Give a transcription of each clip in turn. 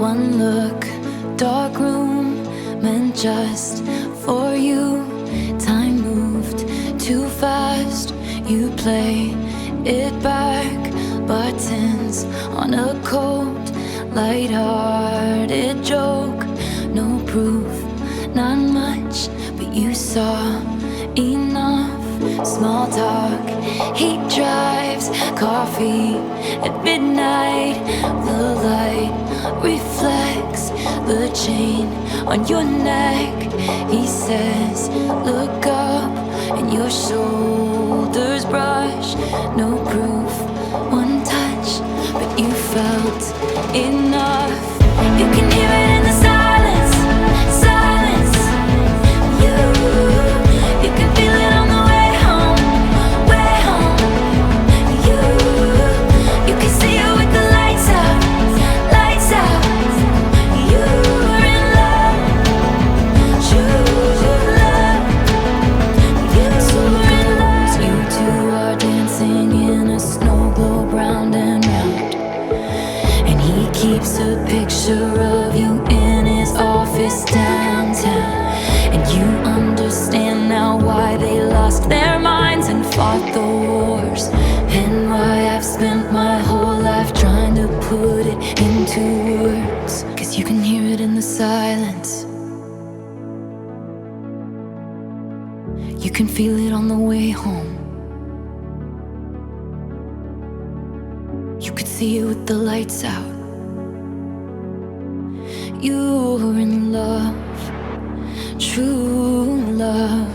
One look, dark room, meant just for you. Time moved too fast, you play it back. Buttons on a cold, light-hearted joke. No proof, not much, but you saw enough. Small talk, he drives, coffee at midnight. The light reflects the chain on your neck. He says, look up, and your shoulders brush. No proof, one touch, but you felt enough. You can hear it in the silence, silence. You can feel it on the way home, way home. You can see it with the lights out, lights out. You're in love, true love. You're in love. You two are dancing in a snow globe round and round, and he keeps a picture of you in his office downtown. And you understand now why they lost their minds and fought the wars, and why I've spent my whole life trying to put it into words. 'Cause you can hear it in the silence, you can feel it on the way home. You could see it with the lights out. You're in love, true love.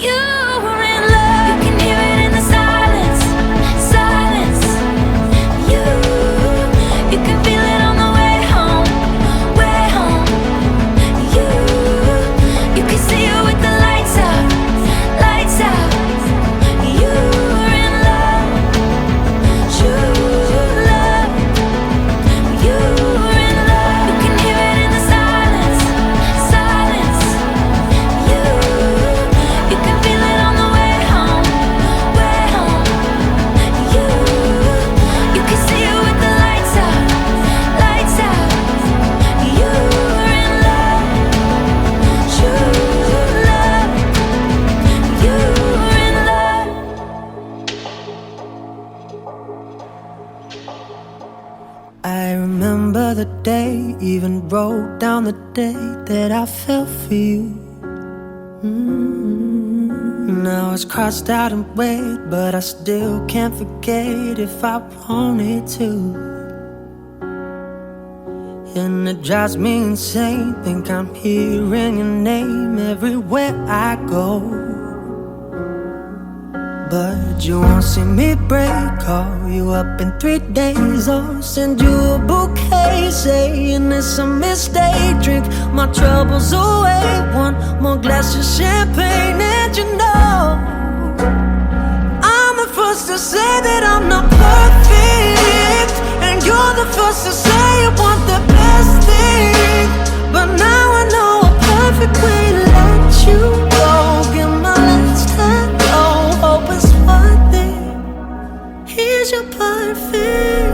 You're in love. You can hear it in the silence, silence. You can feel it on the way home, way home. You can see it with the lights out, lights out. You're in love, true love. You're in love. You can hear it in the silence, silence. You can feel it on the way home, way home. You can see it with the lights out, lights out. You're in love, true love. You're in love. I remember the day, even wrote down the day that I fell for you. Now it's crossed out in red, but I still can't forget if I wanted to. And it drives me insane, think I'm hearing your name everywhere I go. But you won't see me break, call you up in 3 days or send you a bouquet saying it's a mistake. Drink my troubles away, one more glass of champagne, and you know I'm the first to say that I'm not perfect, and you're the first to say you want the best thing. But now I know a perfect way to let you go. Get my last hello, hope it's worth it. Here's your perfect.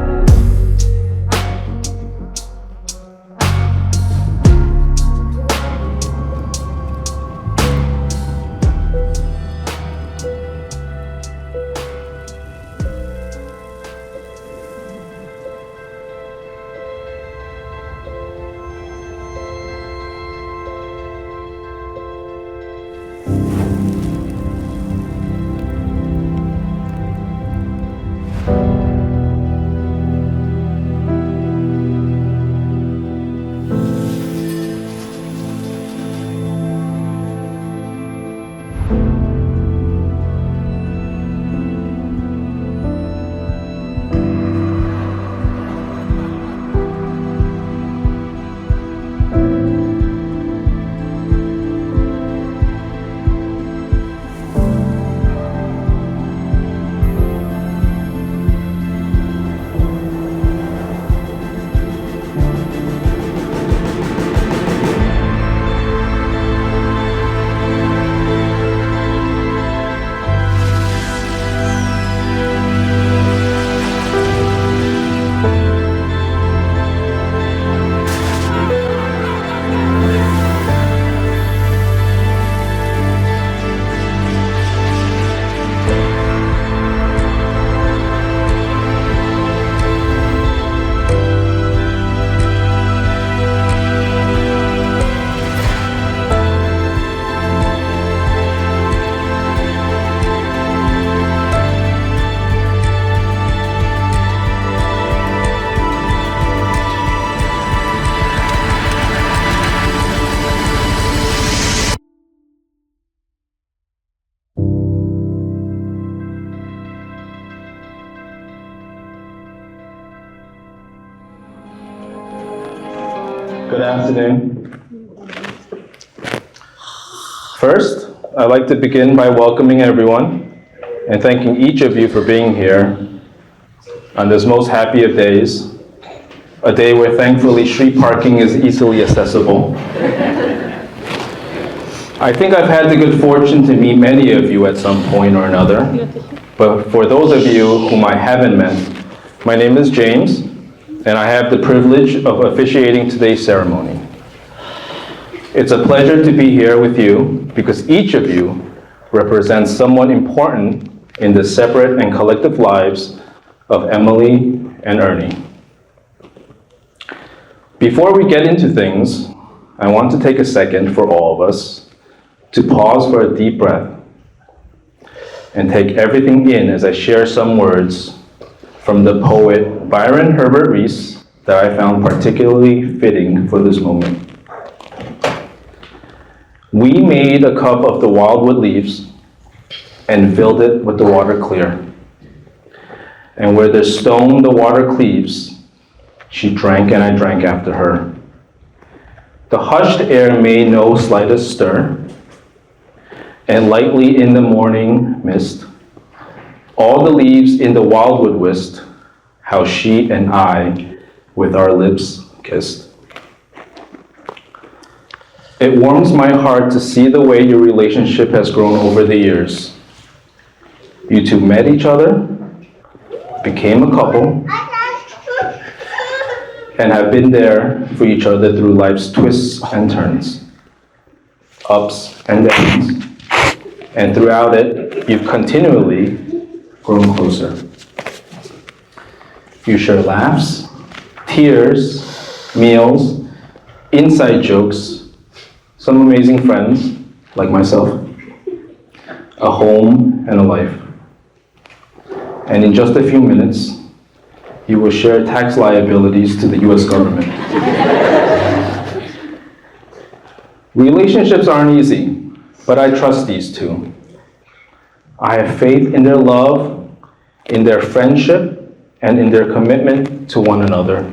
Good afternoon. First, I'd like to begin by welcoming everyone and thanking each of you for being here on this most happy of days, a day where thankfully street parking is easily accessible. I think I've had the good fortune to meet many of you at some point or another, but for those of you whom I haven't met, my name is James, and I have the privilege of officiating today's ceremony. It's a pleasure to be here with you because each of you represents someone important in the separate and collective lives of Emily and Ernie. Before we get into things, I want to take a second for all of us to pause for a deep breath and take everything in as I share some words from the poet Byron Herbert Reese that I found particularly fitting for this moment. We made a cup of the wildwood leaves and filled it with the water clear. And where there's stone the water cleaves, she drank and I drank after her. The hushed air made no slightest stir, and lightly in the morning mist, all the leaves in the wildwood whist, how she and I with our lips kissed. It warms my heart to see the way your relationship has grown over the years. You two met each other, became a couple, and have been there for each other through life's twists and turns, ups and downs. And throughout it, you've continually grown closer. You share laughs, tears, meals, inside jokes, some amazing friends, like myself, a home and a life. And in just a few minutes, you will share tax liabilities to the US government. Relationships aren't easy, but I trust these two. I have faith in their love, in their friendship, and in their commitment to one another.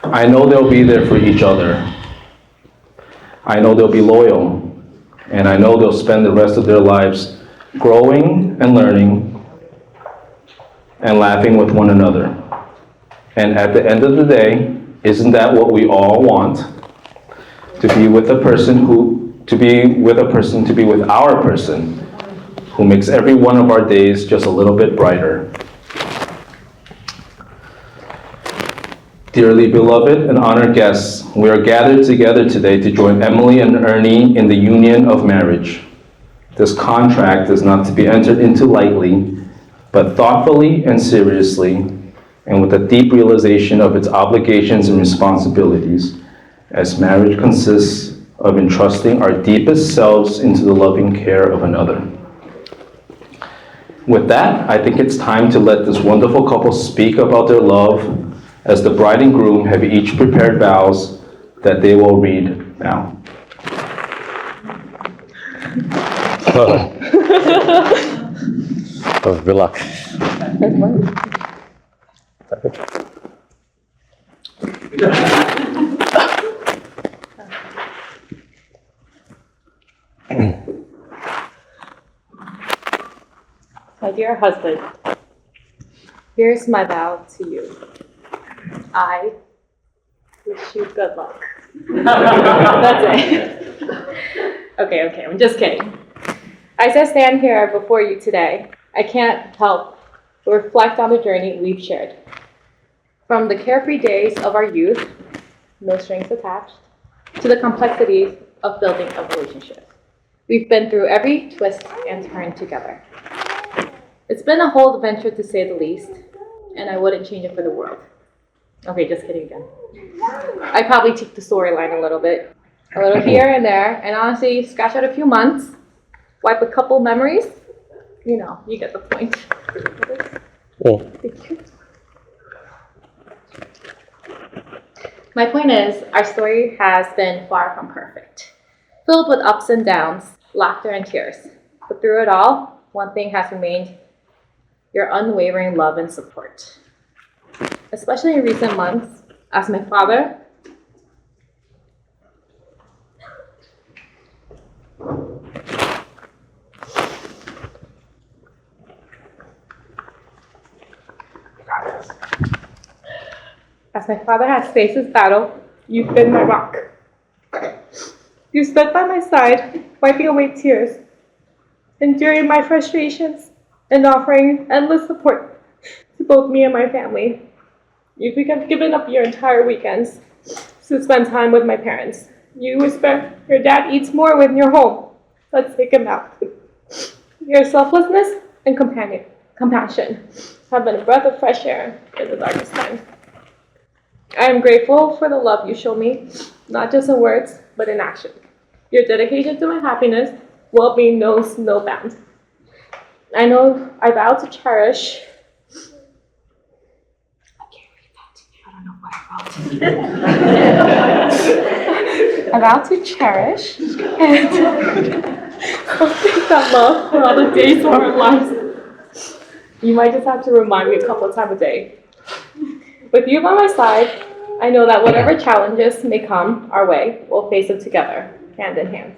I know they'll be there for each other. I know they'll be loyal, and I know they'll spend the rest of their lives growing and learning and laughing with one another. And at the end of the day, isn't that what we all want? To be with a person to be with our person who makes every one of our days just a little bit brighter. Dearly beloved and honored guests, we are gathered together today to join Emily and Ernie in the union of marriage. This contract is not to be entered into lightly, but thoughtfully and seriously, and with a deep realization of its obligations and responsibilities, as marriage consists of entrusting our deepest selves into the loving care of another. With that, I think it's time to let this wonderful couple speak about their love, as the bride and groom have each prepared vows that they will read now. Good luck. My dear husband, here's my vow to you. I wish you good luck. That's it. Okay, I'm just kidding. As I stand here before you today, I can't help but reflect on the journey we've shared. From the carefree days of our youth, no strings attached, to the complexities of building a relationship. We've been through every twist and turn together. It's been a whole adventure to say the least, and I wouldn't change it for the world. Okay, just kidding again. I probably tweaked the storyline a little bit. A little here and there, and honestly, scratch out a few months, wipe a couple memories. You know, you get the point. Thank you. My point is, our story has been far from perfect, filled with ups and downs, laughter and tears. But through it all, one thing has remained: your unwavering love and support. Especially in recent months, as my father As my father has faced his battle, you've been my rock. You stood by my side, wiping away tears, enduring my frustrations, and offering endless support to both me and my family. You've given up your entire weekends to spend time with my parents. You whisper, your dad eats more when you're home. Let's take him out. Your selflessness and compassion have been a breath of fresh air in the darkest times. I am grateful for the love you show me, not just in words, but in action. Your dedication to my happiness, well-being knows no bounds. I know I vow to cherish. I can't read that. I don't know what I vow to cherish and cultivate that love for all the days of our lives. You might just have to remind me a couple of times a day. With you by my side, I know that whatever challenges may come our way, we'll face them together, hand in hand.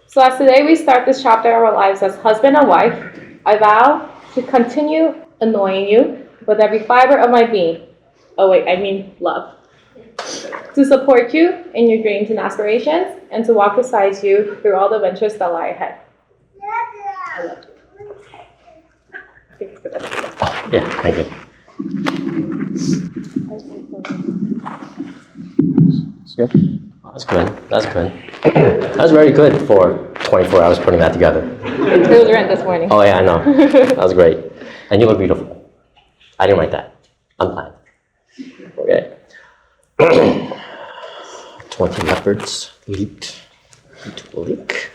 So as today we start this chapter of our lives as husband and wife, I vow to continue annoying you with every fiber of my being. Oh wait, I mean love. To support you in your dreams and aspirations, and to walk beside you through all the adventures that lie ahead. I love you. Thank you for that. Yeah, thank you. That's good. That's good. That's very good for 24 hours putting that together. It was rent this morning. Oh yeah, I know. That was great. And you look beautiful. I didn't write that. Unplanned. Okay. 20 leopards leaped into a lake.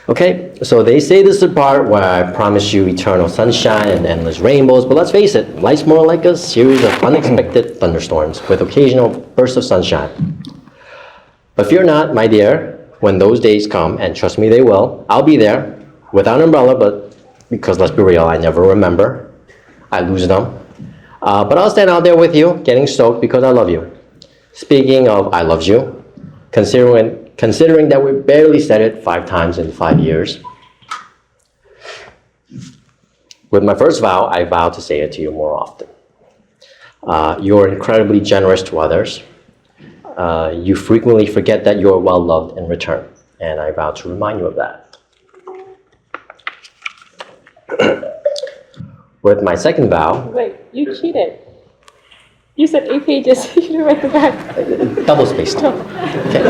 Okay, so they say this is the part where I promise you eternal sunshine and endless rainbows, but let's face it, life's more like a series of unexpected thunderstorms with occasional bursts of sunshine. But fear not, my dear, when those days come, and trust me they will, I'll be there without an umbrella, but because let's be real, I never remember. I lose them. But I'll stand out there with you, getting stoked because I love you. Speaking of I love you, considering that we barely said it 5 times in 5 years. With my first vow, I vow to say it to you more often. You're incredibly generous to others. You frequently forget that you're well loved in return, and I vow to remind you of that. With my second vow... Wait, you cheated. You said 8 pages, you didn't write the back. Double spaced. Okay.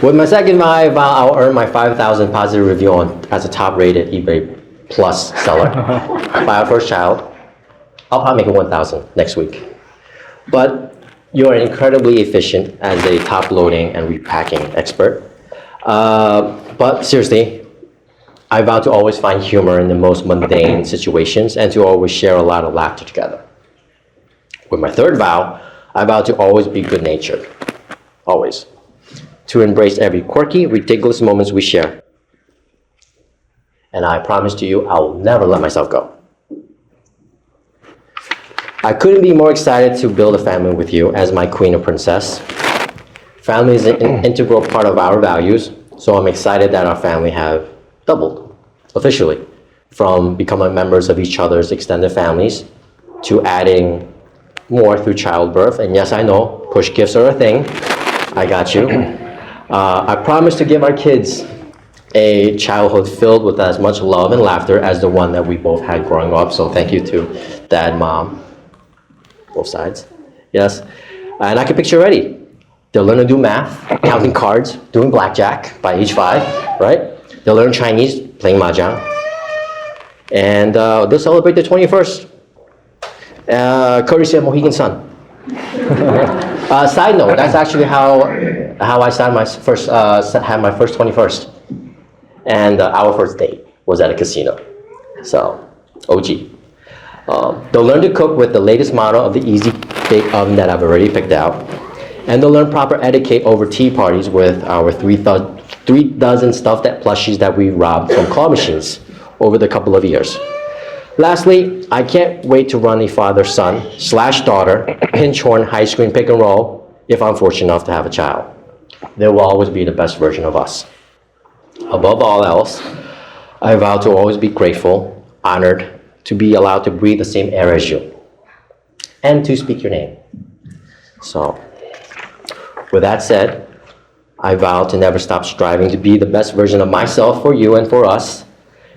With my second vow, I vow I'll earn my 5,000 positive review as a top-rated eBay Plus seller by our first child. I'll probably make it 1,000 next week. But you're incredibly efficient as a top-loading and repacking expert. But seriously, I vow to always find humor in the most mundane situations and to always share a lot of laughter together. With my third vow, I vow to always be good-natured. Always. To embrace every quirky, ridiculous moments we share. And I promise to you, I will never let myself go. I couldn't be more excited to build a family with you as my queen or princess. Family is an integral part of our values, so I'm excited that our family have doubled, officially, from becoming members of each other's extended families to adding more through childbirth. And yes, I know, push gifts are a thing. I got you. I promise to give our kids a childhood filled with as much love and laughter as the one that we both had growing up. So thank you to Dad, Mom, both sides. Yes. And I can picture already. They'll learn to do math, counting cards, doing blackjack by age 5, right? They'll learn Chinese, playing mahjong. And they'll celebrate their 21st. Courtesy of Mohegan Sun. Side note, that's actually how I had my first 21st. And our first date was at a casino. So, OG. They'll learn to cook with the latest model of the easy bake oven that I've already picked out. And they'll learn proper etiquette over tea parties with our 3 dozen stuffed plushies that we robbed from claw machines over the couple of years. Lastly, I can't wait to run a father-son/daughter pinch-horn high-screen pick and roll if I'm fortunate enough to have a child. There will always be the best version of us. Above all else, I vow to always be grateful, honored to be allowed to breathe the same air as you. and to speak your name. So, with that said, I vow to never stop striving to be the best version of myself for you and for us.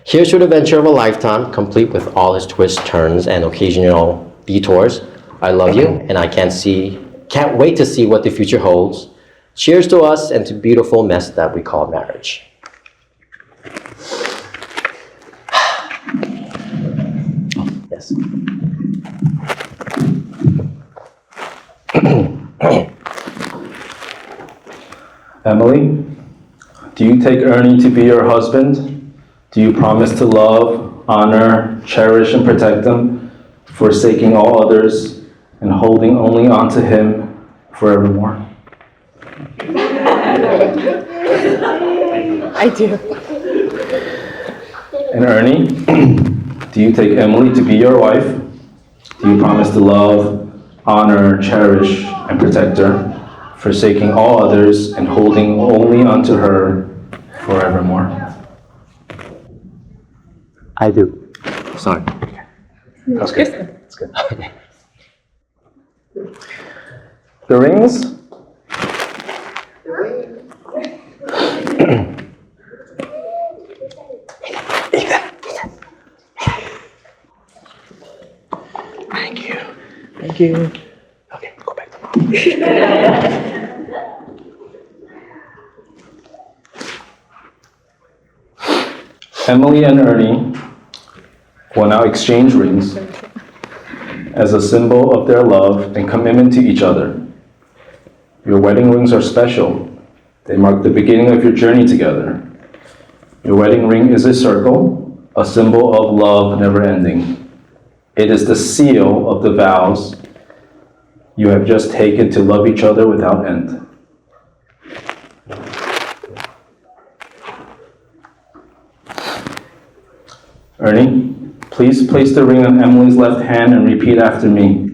Here's to the adventure of a lifetime, complete with all its twists, turns, and occasional detours. I love you, and I can't wait to see what the future holds. Cheers to us and to beautiful mess that we call marriage. Yes. Emily, do you take Ernie to be your husband? Do you promise to love, honor, cherish, and protect him, forsaking all others and holding only on to him forevermore? I do. And Ernie, do you take Emily to be your wife? Do you promise to love, honor, cherish, and protect her, forsaking all others and holding only onto her forevermore? I do. Sorry. That's good. That's good. The rings? Thank you. Thank you. Okay, go back to mom. Emily and Ernie will now exchange rings as a symbol of their love and commitment to each other. Your wedding rings are special. They mark the beginning of your journey together. Your wedding ring is a circle, a symbol of love never ending. It is the seal of the vows you have just taken to love each other without end. Ernie, please place the ring on Emily's left hand and repeat after me.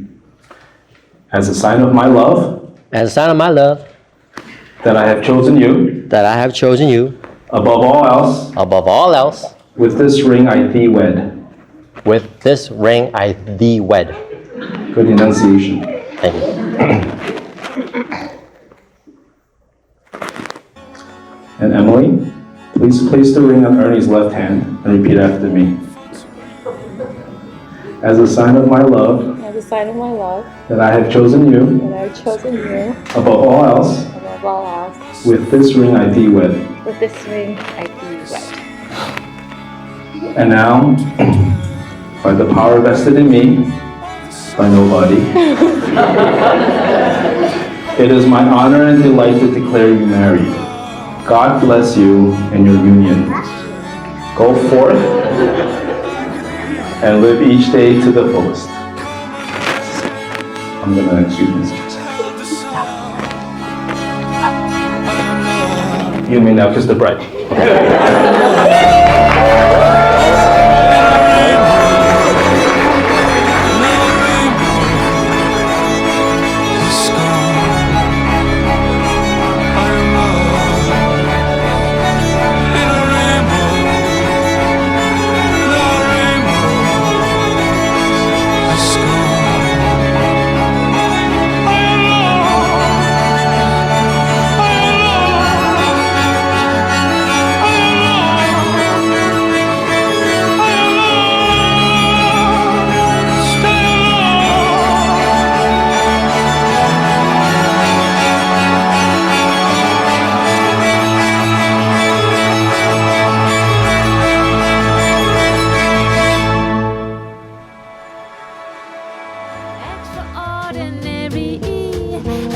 As a sign of my love, As a sign of my love, that I have chosen you, that I have chosen you, above all else, above all else, with this ring I thee wed. with this ring I thee wed. Good enunciation. Thank you. And Emily, please place the ring on Ernie's left hand and repeat after me. As a sign of my love, As a sign of my love, that I have chosen you, that I have chosen you above all else, above all else. with this ring I thee wed. With this ring, I thee wed. And now, by the power vested in me, by nobody, it is my honor and delight to declare you married. God bless you and your union. Go forth and live each day to the fullest. I'm gonna excuse me. You may now kiss the bride. Extraordinary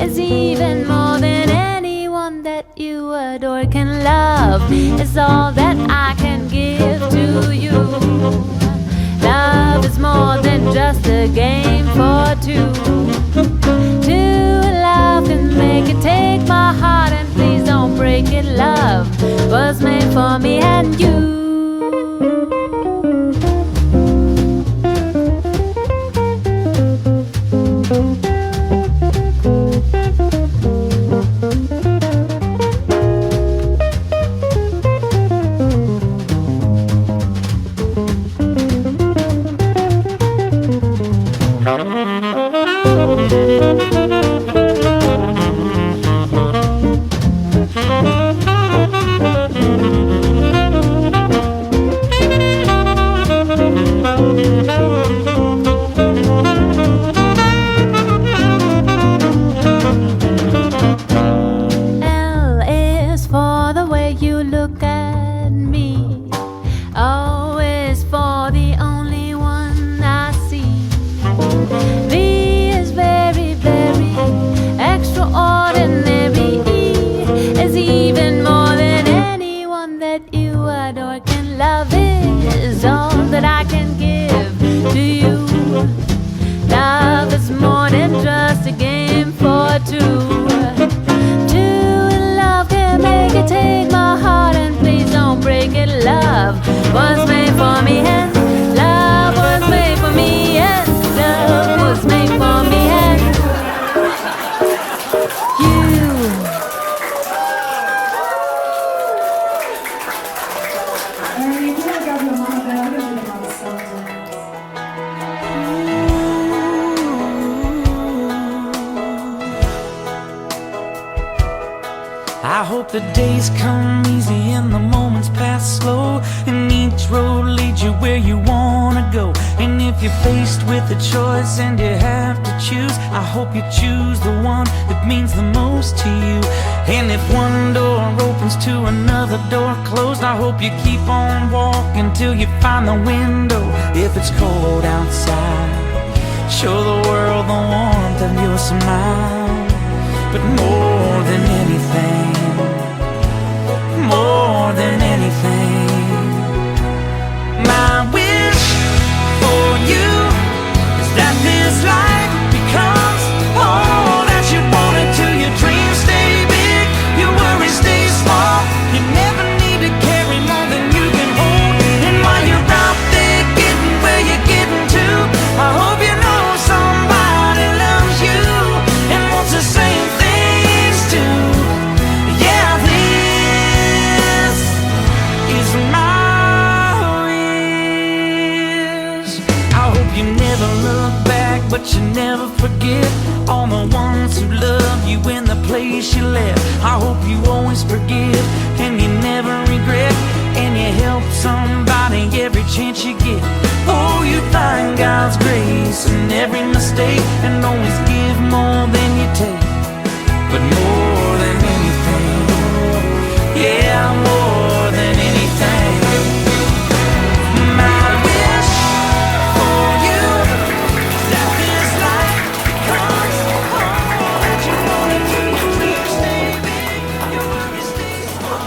is even more than anyone that you adore can love. It's all that I can give to you. Love is more than just a game for two. To love can make it, take my heart and please don't break it. Love was made for me and you. love was made for me, and love was made for me, and love was made for me, and you. Ernie, tu legal meu nome dela, eu vou levar o som. I hope the days come easy and the moments pass slow, and each road leads you where you wanna go. And if you're faced with a choice and you have to choose, I hope you choose the one that means the most to you. And if one door opens to another door closed, I hope you keep on walking till you find the window. If it's cold outside, show the world the warmth of your smile. But more than anything, more than anything, my wish for you is that this life becomes all that you want it to. Your dreams stay big, your worries stay small. You never need to carry more than you can hold. And while you're out there getting where you're getting to, I hope you know somebody loves you and wants the same things too. Yeah, this is my wish. I hope you never look back, but you never forget all the ones who loved you in the place you left. I hope you always forgive and you never regret, and you help somebody every chance you get. Oh, you find God's grace in every mistake, and always give more than you take. But more than anything, yeah, more than anything, my wish for you is that this life becomes all that you want it to. Your dreams stay big, your worries stay small.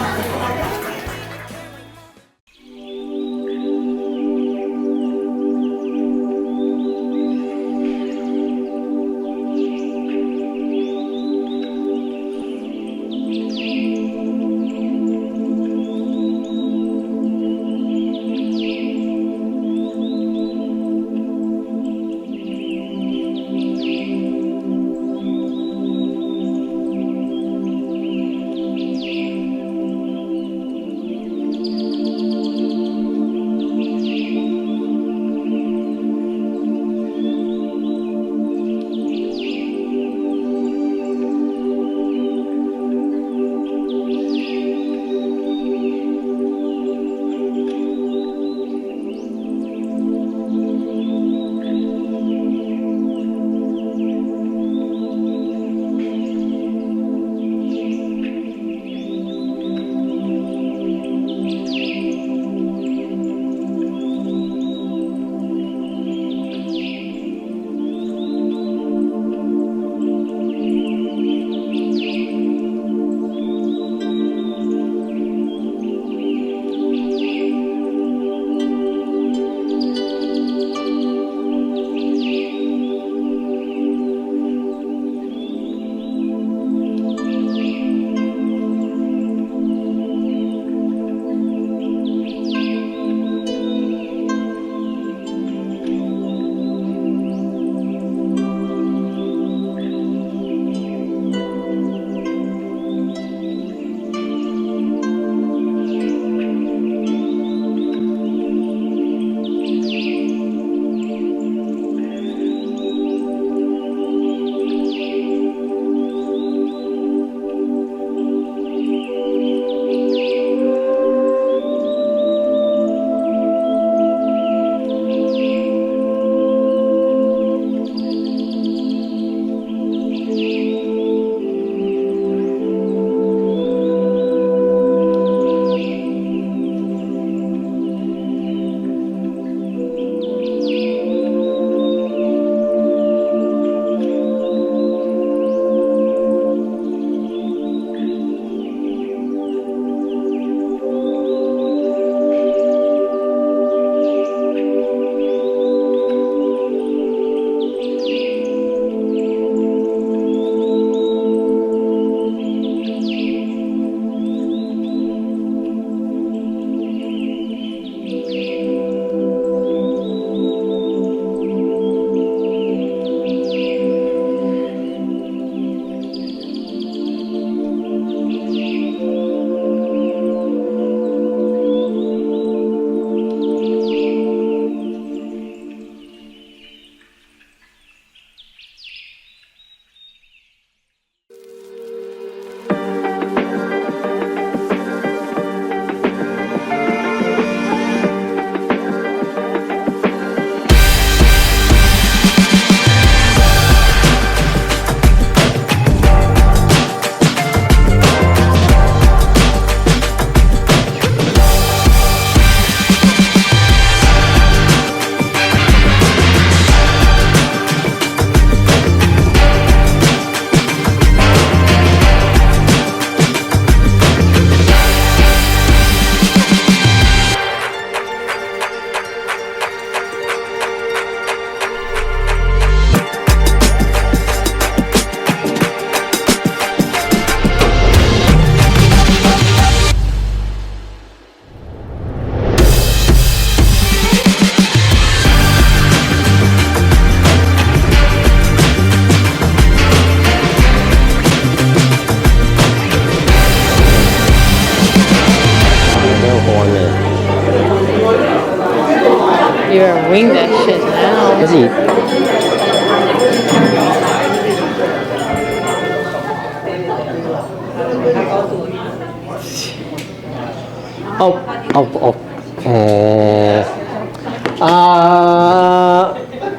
You're wing that shit now. Let's eat.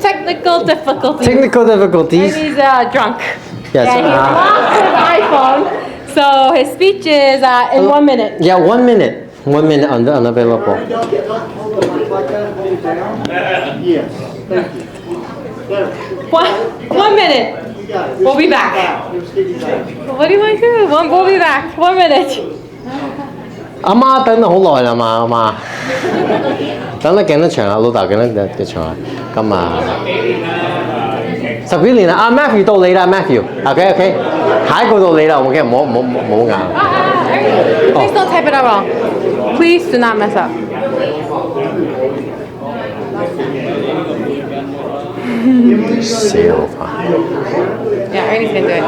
Technical difficulties. Technical difficulties. He's drunk. Yes. And he lost his iPhone. So his speech is in 1 minute. Yeah, 1 minute. 1 minute unavailable. Yes, thank you. There. 1 minute. We'll be back. What do you want to do? We'll be back. 1 minute. 阿媽等咗好耐啦嘛，阿媽等得幾多長啊？老豆幾長啊？咁啊10幾年啦。啊 Matthew 到你啦 Matthew。OK， 下一個到你啦。OK， 唔好硬。Please don't type it out wrong. Please do not mess up. Yeah, Ernie's gonna do it.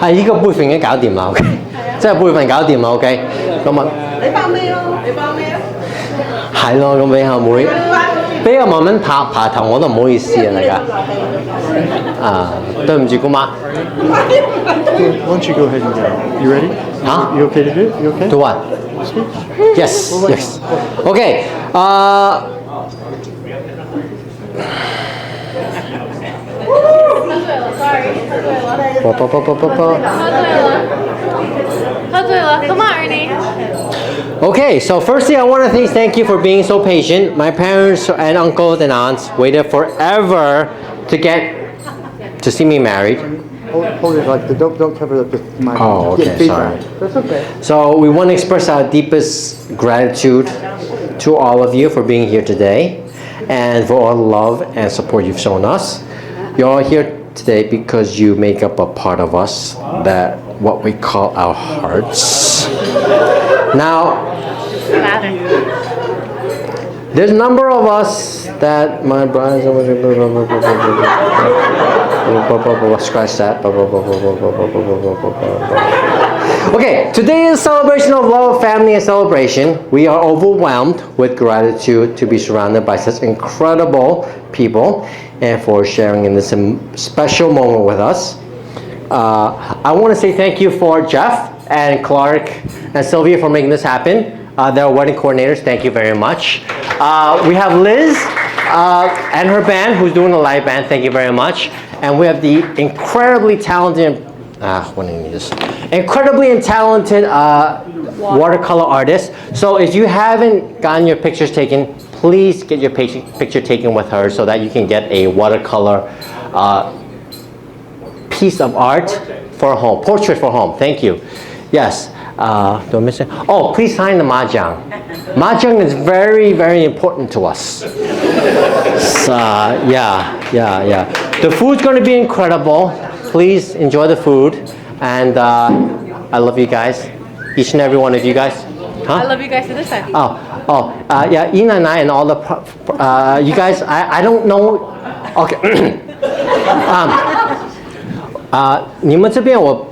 係呢個輩份已經搞掂啦，OK，即係輩份搞掂啦，OK，咁啊，你包咩咯？你包咩啊？係咯，咁俾阿妹，俾我慢慢爬頭我都唔好意思啊，大家，啊，對唔住姑媽， Why don't you go ahead and go? You ready? 嚇 You okay to do it? You okay? Do what? Yes, yes. Okay. 喝醉了 Come on, Ernie. Okay, so firstly, I want to say thank you for being so patient. My parents and uncles and aunts waited forever to see me married. Hold it like don't cover up the mic. Oh, okay, sorry. That's okay. So we want to express our deepest gratitude to all of you for being here today and for all the love and support you've shown us. You're all here today because you make up a part of us, that what we call our hearts. Now, there's a number of us that my brothers scratch that. Okay, today is a celebration of love, family, and celebration. We are overwhelmed with gratitude to be surrounded by such incredible people and for sharing in this special moment with us. I want to say thank you for Jeff and Clark and Sylvia for making this happen. They're wedding coordinators. Thank you very much. We have Liz and her band who's doing the live band. Thank you very much. And we have the incredibly talented watercolor artist. So if you haven't gotten your pictures taken, please get your picture taken with her so that you can get a watercolor piece of art for home, portrait for home. Thank you. Yes. Do I miss it? Oh, please sign the mahjong. Mahjong is very, very important to us. So, yeah. The food's going to be incredible. Please enjoy the food. And I love you guys. Each and every one of you guys. Huh? I love you guys to this side. Yeah, Ina and I and all the, you guys, I don't know. Okay. 你们这边我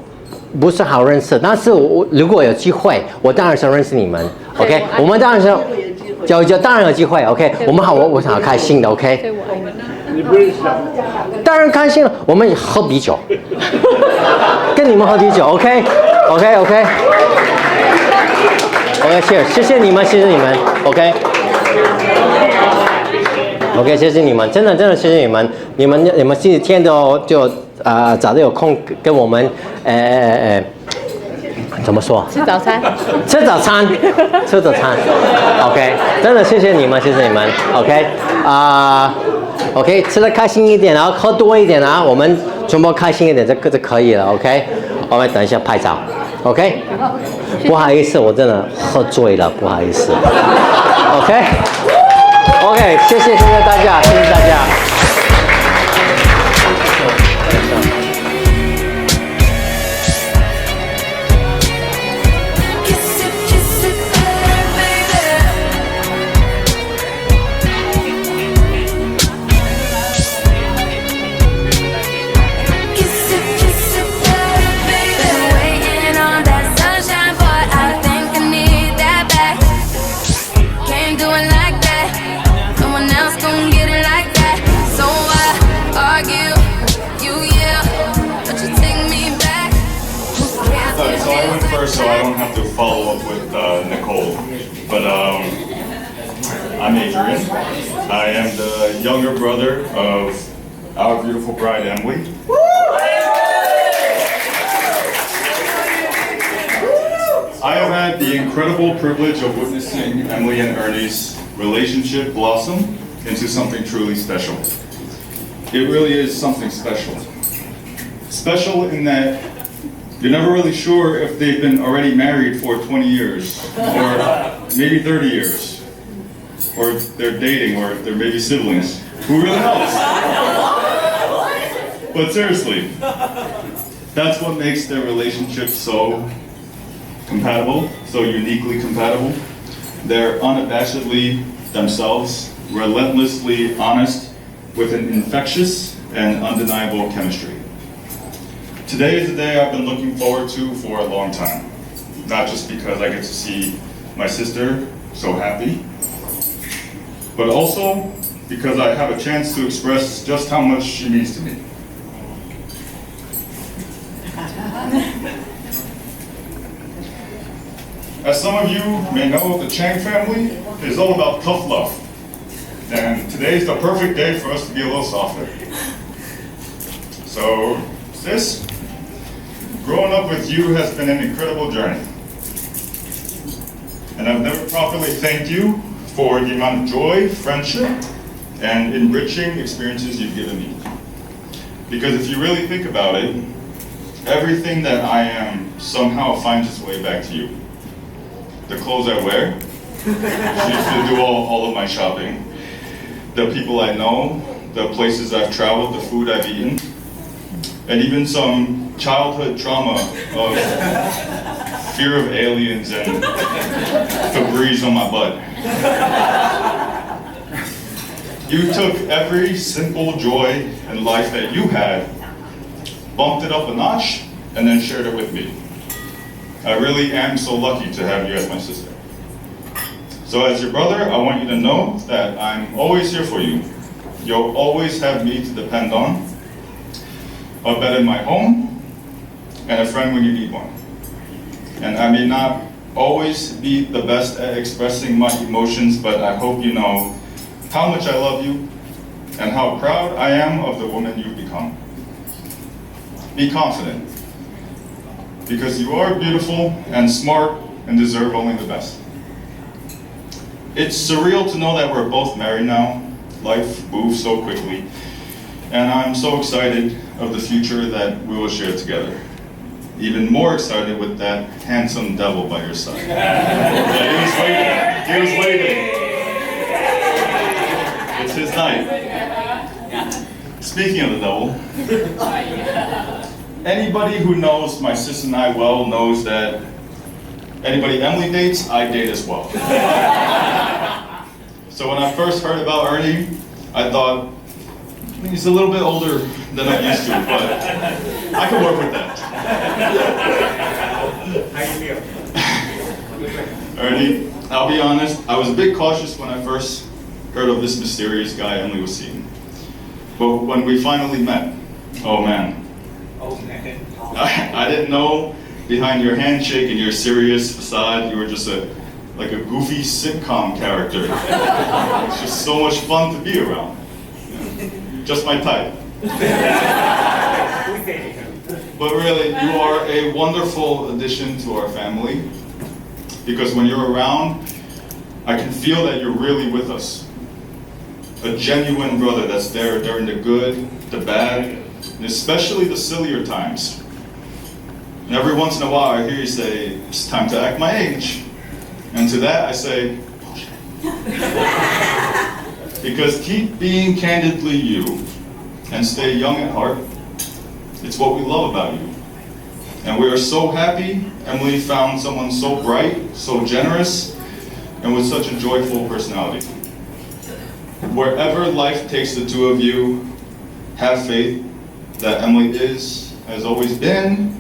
不是好认识，但是如果有机会，我当然想认识你们。OK， 我们当然是当然有机会。OK， 我们好，我想开心的。OK， 当然开心了，我们喝啤酒，跟你们喝啤酒。OK， 谢谢你们。OK， 谢谢你们，真的谢谢你们。你们星期天就早就有空跟我们怎么说？吃早餐。OK， 真的谢谢你们。OK， 吃得开心一点，然后喝多一点啊，我们全部开心一点，这个就可以了。OK， 我们等一下拍照。OK， 不好意思，我真的喝醉了，不好意思。OK， 谢谢大家，谢谢大家。follow up with Nicole. But I'm Adrian. I am the younger brother of our beautiful bride, Emily. I have had the incredible privilege of witnessing Emily and Ernie's relationship blossom into something truly special. It really is something special. Special in that you're never really sure if they've been already married for 20 years, or maybe 30 years, or they're dating, or they're maybe siblings. Who really knows? But seriously, that's what makes their relationship so compatible, so uniquely compatible. They're unabashedly themselves, relentlessly honest, with an infectious and undeniable chemistry. Today is a day I've been looking forward to for a long time. Not just because I get to see my sister so happy, but also because I have a chance to express just how much she means to me. As some of you may know, the Chang family is all about tough love. And today's the perfect day for us to be a little softer. So, sis, growing up with you has been an incredible journey. And I've never properly thanked you for the amount of joy, friendship, and enriching experiences you've given me. Because if you really think about it, everything that I am somehow finds its way back to you. The clothes I wear, she used to do all of my shopping. The people I know, the places I've traveled, the food I've eaten, and even some childhood trauma of fear of aliens and Febreze on my butt. You took every simple joy in life that you had, bumped it up a notch, and then shared it with me. I really am so lucky to have you as my sister. So as your brother, I want you to know that I'm always here for you. You'll always have me to depend on, a bed in my home, and a friend when you need one. And I may not always be the best at expressing my emotions, but I hope you know how much I love you and how proud I am of the woman you've become. Be confident, because you are beautiful and smart and deserve only the best. It's surreal to know that we're both married now. Life moves so quickly, and I'm so excited of the future that we will share together. Even more excited with that handsome devil by your side. Yeah, he was waiting. It's his night. Speaking of the devil, anybody who knows my sister and I well knows that anybody Emily dates, I date as well. So when I first heard about Ernie, I thought, he's a little bit older than I'm used to, but I can work with that. How you feel? Ernie, I'll be honest, I was a bit cautious when I first heard of this mysterious guy Emily was seeing. But when we finally met, oh man. I didn't know behind your handshake and your serious facade, you were just like a goofy sitcom character. It's just so much fun to be around. Just my type. But really, you are a wonderful addition to our family, because when you're around, I can feel that you're really with us. A genuine brother that's there during the good, the bad, and especially the sillier times. And every once in a while I hear you say, it's time to act my age. And to that I say, bullshit. Because keep being candidly you and stay young at heart. It's what we love about you. And we are so happy Emily found someone so bright, so generous, and with such a joyful personality. Wherever life takes the two of you, have faith that Emily is, has always been,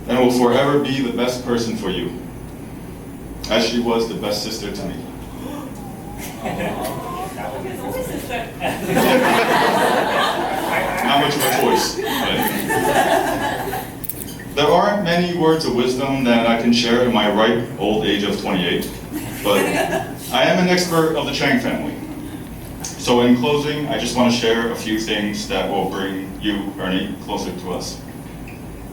and will forever be the best person for you, as she was the best sister to me. Not much of a choice, but There aren't many words of wisdom that I can share in my ripe old age of 28, but I am an expert of the Chang family. So in closing, I just want to share a few things that will bring you, Ernie, closer to us.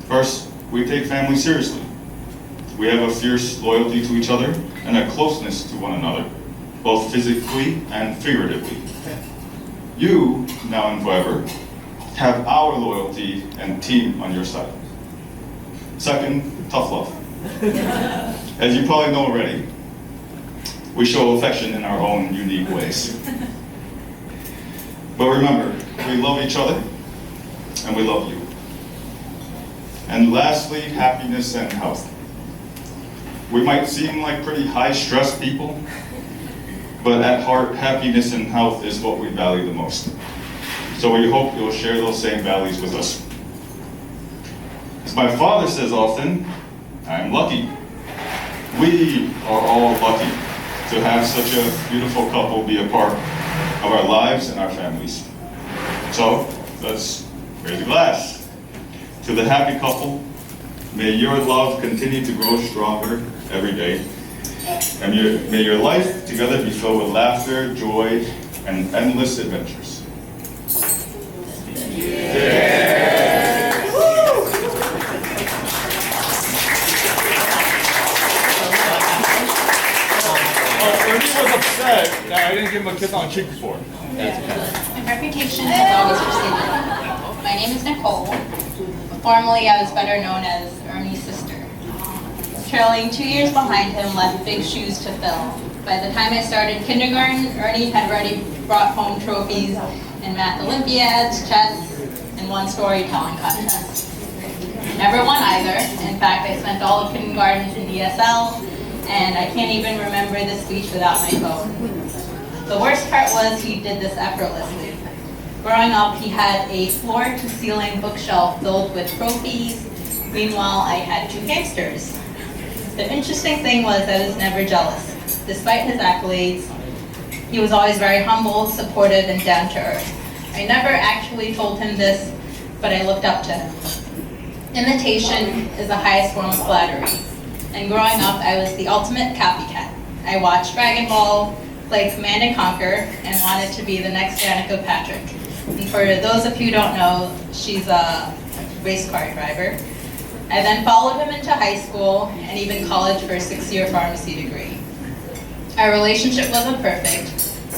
First, we take family seriously. We have a fierce loyalty to each other and a closeness to one another, both physically and figuratively. You, now and forever, have our loyalty and team on your side. Second, tough love. As you probably know already, we show affection in our own unique ways. But remember, we love each other and we love you. And lastly, happiness and health. We might seem like pretty high-stress people, but at heart, happiness and health is what we value the most. So we hope you'll share those same values with us. As my father says often, I'm lucky. We are all lucky to have such a beautiful couple be a part of our lives and our families. So let's raise a glass. To the happy couple, may your love continue to grow stronger every day. And may your life together be filled with laughter, joy, and endless adventures. Ernie was upset that I didn't give him a kiss on the cheek before. My reputation has always preceded me. My name is Nicole. Formerly, I was better known as Ernie's sister. Trailing 2 years behind him left big shoes to fill. By the time I started kindergarten, Ernie had already brought home trophies in math Olympiads, chess, and one storytelling contest. Never won either. In fact, I spent all of kindergarten in ESL, and I can't even remember the speech without my phone. The worst part was he did this effortlessly. Growing up, he had a floor-to-ceiling bookshelf filled with trophies. Meanwhile, I had 2 hamsters. The interesting thing was I was never jealous. Despite his accolades, he was always very humble, supportive, and down to earth. I never actually told him this, but I looked up to him. Imitation is the highest form of flattery. And growing up, I was the ultimate copycat. I watched Dragon Ball, played Command and Conquer, and wanted to be the next Danica Patrick. And for those of you who don't know, she's a race car driver. I then followed him into high school and even college for a 6-year pharmacy degree. Our relationship wasn't perfect,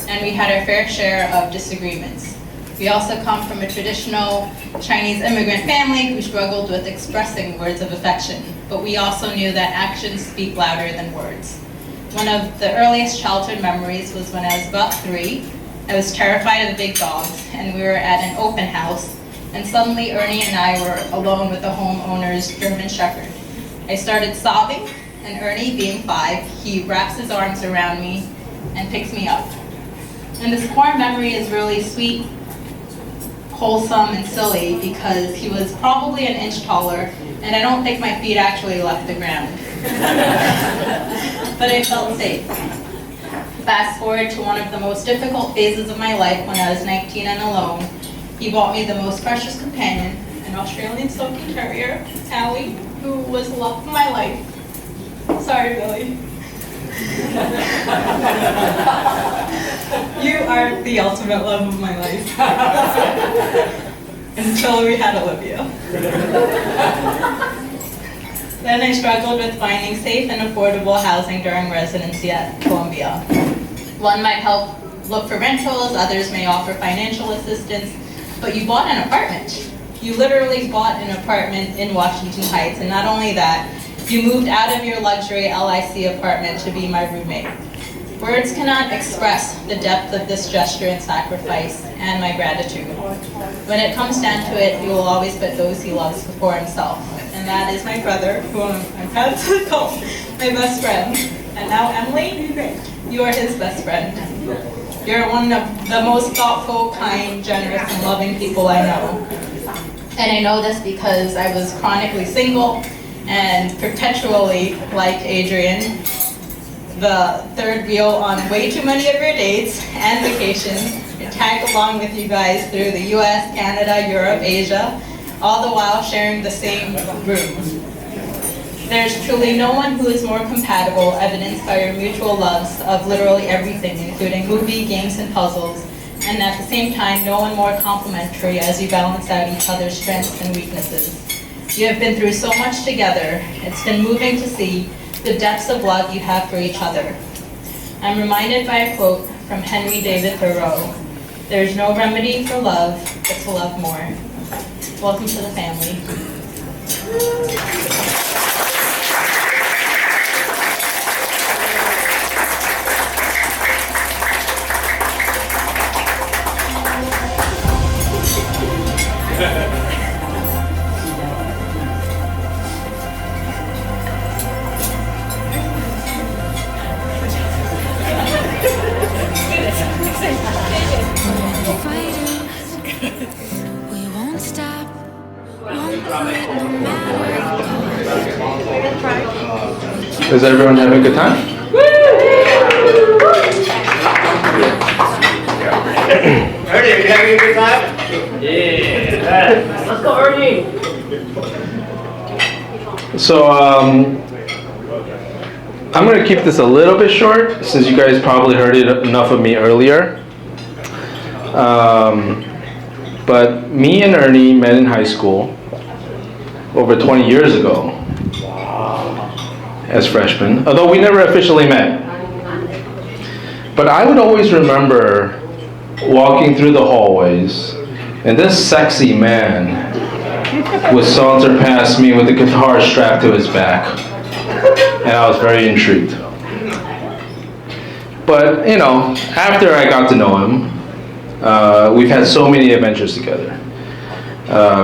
and we had our fair share of disagreements. We also come from a traditional Chinese immigrant family who struggled with expressing words of affection, but we also knew that actions speak louder than words. One of the earliest childhood memories was when I was about 3. I was terrified of big dogs, and we were at an open house, and suddenly Ernie and I were alone with the homeowner's German Shepherd. I started sobbing, and Ernie, being 5, he wraps his arms around me and picks me up. And this core memory is really sweet, wholesome, and silly because he was probably an inch taller, and I don't think my feet actually left the ground. But I felt safe. Fast forward to one of the most difficult phases of my life when I was 19 and alone. He bought me the most precious companion, an Australian Silky Terrier, Allie, who was the love of my life. Sorry, Billy. You are the ultimate love of my life. Until we had Olivia. Then I struggled with finding safe and affordable housing during residency at Columbia. One might help look for rentals, others may offer financial assistance, but you bought an apartment. You literally bought an apartment in Washington Heights, and not only that, you moved out of your luxury LIC apartment to be my roommate. Words cannot express the depth of this gesture and sacrifice and my gratitude. When it comes down to it, he will always put those he loves before himself. And that is my brother, who I'm proud to call my best friend. And now Emily, you are his best friend. You're one of the most thoughtful, kind, generous, and loving people I know. And I know this because I was chronically single and perpetually, like Adrian, the third wheel on way too many of your dates and vacations, and tag along with you guys through the US, Canada, Europe, Asia, all the while sharing the same room. There's truly no one who is more compatible, evidenced by your mutual loves of literally everything, including movie, games, and puzzles, and at the same time, no one more complementary as you balance out each other's strengths and weaknesses. You have been through so much together. It's been moving to see the depths of love you have for each other. I'm reminded by a quote from Henry David Thoreau, "There is no remedy for love but to love more." Welcome to the family. We won't stop, won't quit no matter. Is everyone having a good time? Ernie, are you having a good time? Yeah. Let's go, Ernie. So, I'm going to keep this a little bit short since you guys probably heard enough of me earlier. But me and Ernie met in high school over 20 years ago as freshmen, although we never officially met. But I would always remember walking through the hallways and this sexy man would saunter past me with a guitar strapped to his back, and I was very intrigued. But, you know, after I got to know him, we've had so many adventures together.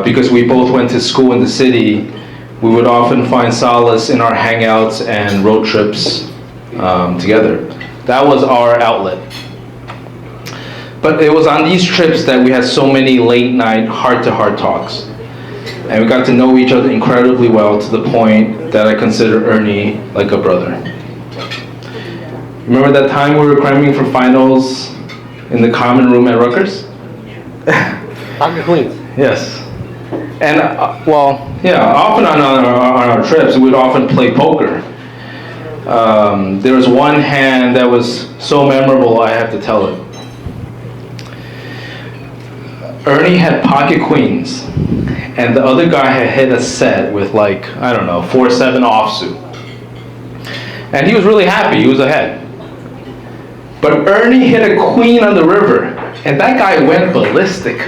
Because we both went to school in the city, we would often find solace in our hangouts and road trips together. That was our outlet. But it was on these trips that we had so many late night heart-to-heart talks. And we got to know each other incredibly well to the point that I consider Ernie like a brother. Remember that time we were cramming for finals in the common room at Rutgers? Dr. Queens. Yes. And, often on our trips, we'd often play poker. There was one hand that was so memorable, I have to tell it. Ernie had pocket queens, and the other guy had hit a set with 4-7 offsuit. And he was really happy, he was ahead. But Ernie hit a queen on the river, and that guy went ballistic.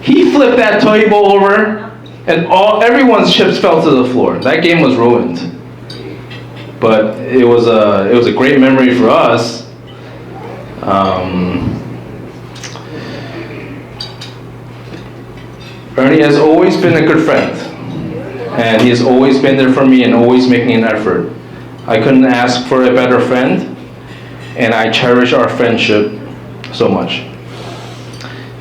He flipped that table over, and everyone's chips fell to the floor. That game was ruined. But it was a great memory for us. Ernie has always been a good friend, and he has always been there for me and always making an effort. I couldn't ask for a better friend, and I cherish our friendship so much.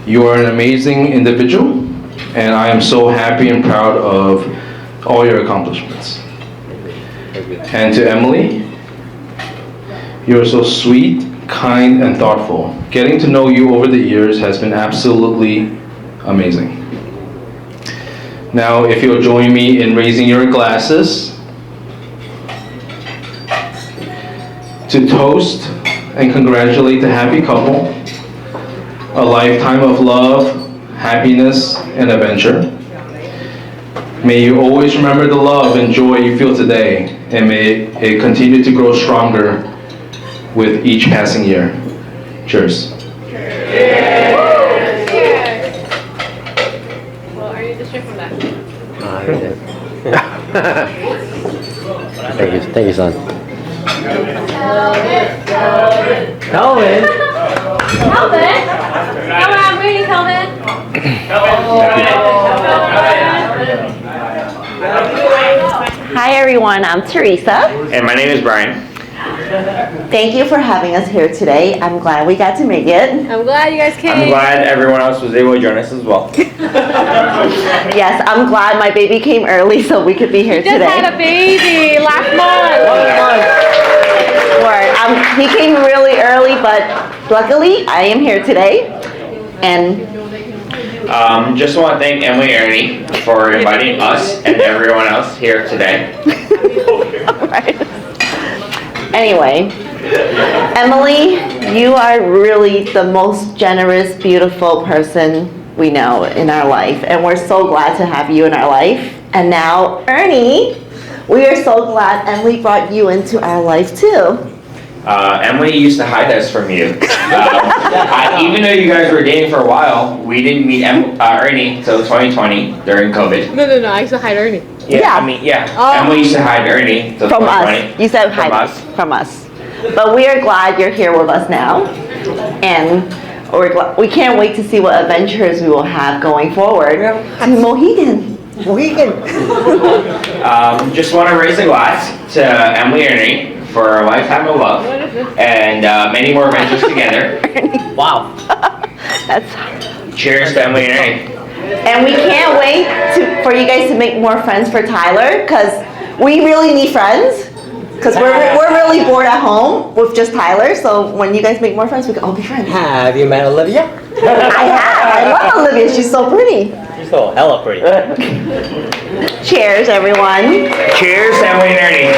You are an amazing individual, and I am so happy and proud of all your accomplishments. And to Emily, you are so sweet, kind, and thoughtful. Getting to know you over the years has been absolutely amazing. Now, if you'll join me in raising your glasses to toast and congratulate the happy couple, a lifetime of love, happiness, and adventure. May you always remember the love and joy you feel today, and may it continue to grow stronger with each passing year. Cheers. Well, are you just from that? Thank you, son. Calvin, I'm reading, Calvin. Hi everyone, I'm Teresa. And my name is Brian. Thank you for having us here today. I'm glad we got to make it. I'm glad you guys came. I'm glad everyone else was able to join us as well. Yes, I'm glad my baby came early so we could be here Just today. had a baby last month. He came really early, but luckily I am here today. And Just want to thank Emily and Ernie for inviting us and everyone else here today. Anyway, Emily, you are really the most generous, beautiful person we know in our life, and we're so glad to have you in our life. And now, Ernie, we are so glad Emily brought you into our life too. Emily used to hide us from you. Even though you guys were dating for a while, we didn't meet Ernie until 2020 during COVID. No, I used to hide Ernie. Yeah. Emily used to hide Ernie until From 2020. us. You said hide from us. But we are glad you're here with us now. And we can't wait to see what adventures we will have going forward to Mohegan. Just want to raise a glass to Emily and Ernie for a lifetime of love and many more adventures together. Wow. Cheers to Emily and Ernie. And we can't wait for you guys to make more friends for Tyler, because we really need friends. Because we're really bored at home with just Tyler. So when you guys make more friends, we can all be friends. Have you met Olivia? I have. I love Olivia. She's so pretty. She's so hella pretty. Cheers, everyone. Cheers, Emily and Ernie.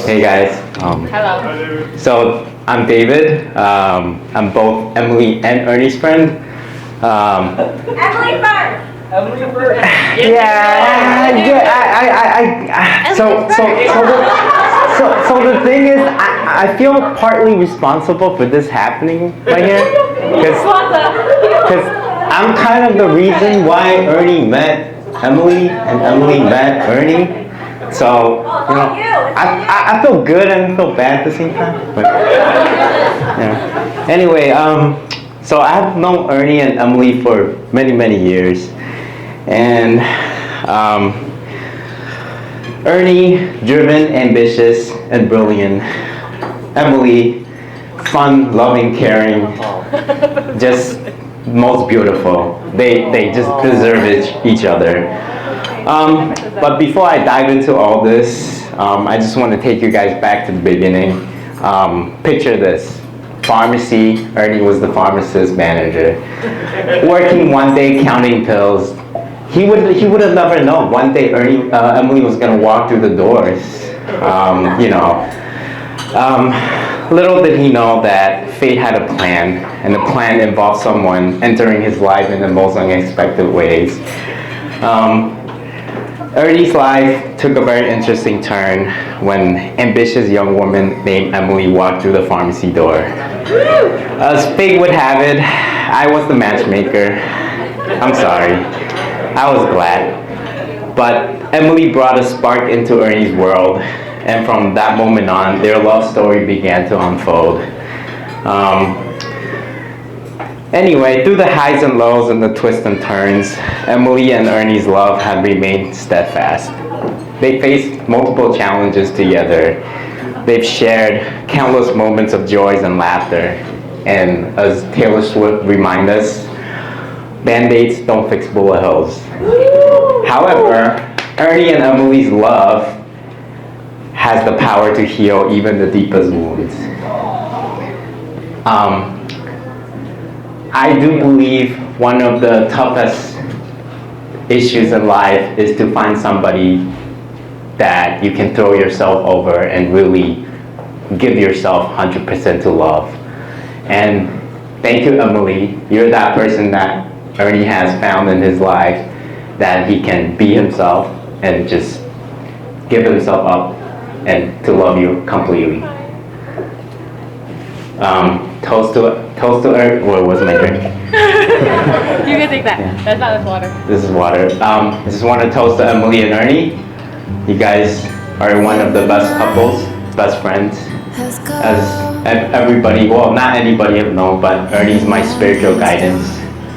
Hey guys. Hello. So I'm David. I'm both Emily and Ernie's friend. Emily first. So the thing is, I feel partly responsible for this happening right here, because I'm kind of the reason why Ernie met Emily and Emily met Ernie. So I feel good and feel bad at the same time. But, yeah. Anyway, so I've known Ernie and Emily for many years, and Ernie, driven, ambitious, and brilliant. Emily, fun, loving, caring, just most beautiful. They just deserve each other. But before I dive into all this, I just want to take you guys back to the beginning. Picture this. Pharmacy, Ernie was the pharmacist manager. Working one day counting pills. He would have never known one day Emily was gonna walk through the doors. Little did he know that fate had a plan, and the plan involved someone entering his life in the most unexpected ways. Ernie's life took a very interesting turn when ambitious young woman named Emily walked through the pharmacy door. As fate would have it, I was the matchmaker. I'm sorry. I was glad. But Emily brought a spark into Ernie's world, and from that moment on, their love story began to unfold. Anyway, through the highs and lows and the twists and turns, Emily and Ernie's love have remained steadfast. They faced multiple challenges together. They've shared countless moments of joys and laughter. And as Taylor Swift reminds us, Band-Aids don't fix bullet holes. However, Ernie and Emily's love has the power to heal even the deepest wounds. I do believe one of the toughest issues in life is to find somebody that you can throw yourself over and really give yourself 100% to love. And thank you, Emily. You're that person that Ernie has found in his life, that he can be himself and just give himself up and to love you completely. Toast to Ernie. What was my drink? You can take that. Yeah. That's water. This is water. I just want to toast to Emily and Ernie. You guys are one of the best couples, best friends. As everybody, well, not anybody have known, but Ernie's my spiritual guidance.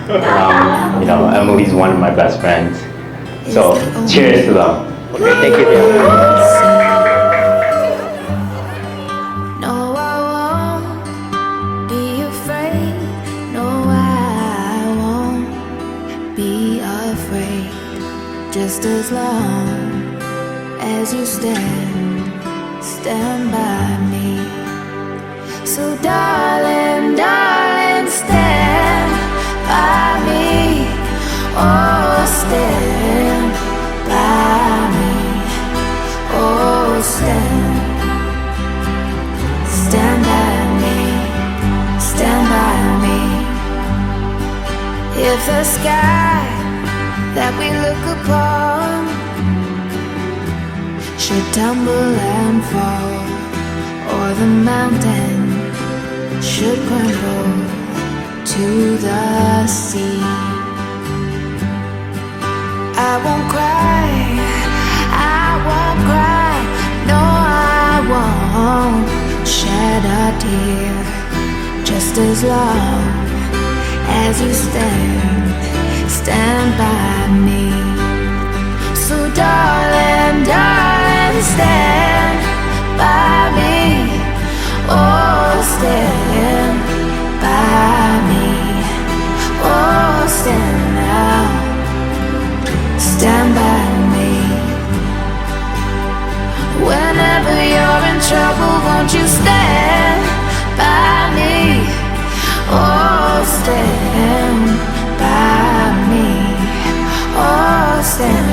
Emily's one of my best friends. So, cheers to them. Okay, thank you. No, I won't be afraid. No, I won't be afraid. Just as long as you stand by me. So darling, darling, stand by me. Oh, stand by me. Oh, stand by me. Stand by me. If the sky that we look upon should tumble and fall, or the mountain should crumble to the sea, I won't cry, I won't cry, no, I won't shed a tear, just as long as you stand by me. So darling, darling, stand by me. Oh, stand by me. Oh, stand now. Stand by me. Whenever you're in trouble, won't you stand by me? Oh, stand by me. Oh, stand